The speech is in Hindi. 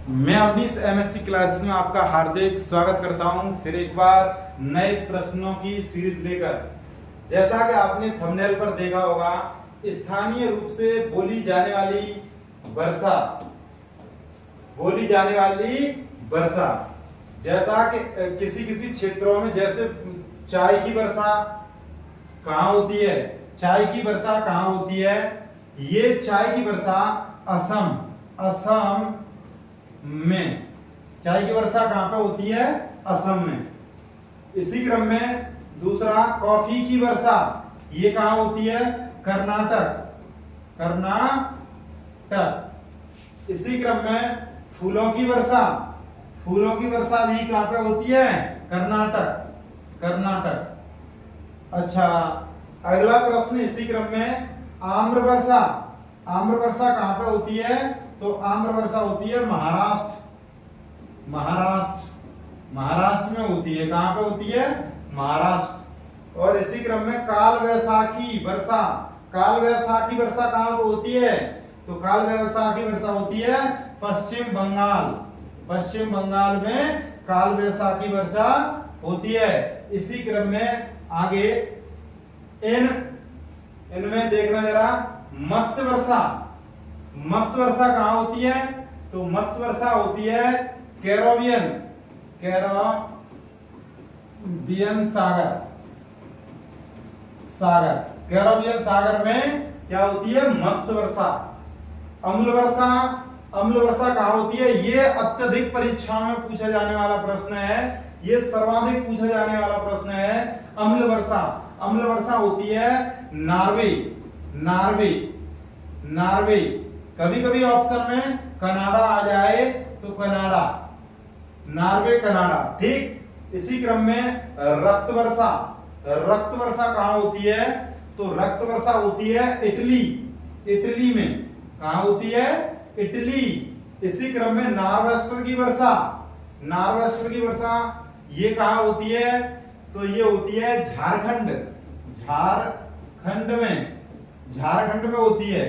मैं अपनी इस एमएससी क्लासेस में आपका हार्दिक स्वागत करता हूं फिर एक बार नए प्रश्नों की सीरीज लेकर। जैसा कि आपने थंबनेल पर देखा होगा, स्थानीय रूप से बोली जाने वाली वर्षा जैसा कि किसी किसी क्षेत्रों में जैसे चाय की वर्षा कहाँ होती है, चाय की वर्षा कहाँ होती है, ये चाय की वर्षा असम में, चाय की वर्षा कहां पे होती है, असम में। इसी क्रम में दूसरा कॉफी की वर्षा, ये कहां होती है, कर्नाटक। इसी क्रम में फूलों की वर्षा भी कहां पे होती है, कर्नाटक। अच्छा, अगला प्रश्न इसी क्रम में आम्र वर्षा कहां पे होती है, तो आम्र वर्षा होती है महाराष्ट्र में होती है। कहां पे होती है, महाराष्ट्र। और इसी क्रम में काल वैसाखी वर्षा कहां पे होती है, तो काल वैसाखी वर्षा होती है पश्चिम बंगाल में काल वैसाखी वर्षा होती है। इसी क्रम में आगे इनमें देखना जरा, मत्स्य वर्षा कहां होती है, तो मत्स्य वर्षा होती है कैरोबियन सागर में क्या होती है, मत्स्य वर्षा। अम्ल वर्षा कहां होती है, ये अत्यधिक परीक्षाओं में पूछा जाने वाला प्रश्न है, ये सर्वाधिक पूछा जाने वाला प्रश्न है। अम्ल वर्षा होती है नार्वे। कभी कभी ऑप्शन में कनाडा आ जाए तो नार्वे कनाडा, ठीक। इसी क्रम में रक्त वर्षा कहां होती है, तो रक्त वर्षा होती है इटली में। कहां होती है, इटली। इसी क्रम में नार्वेस्टर की वर्षा ये कहां होती है, तो ये होती है झारखंड में होती है।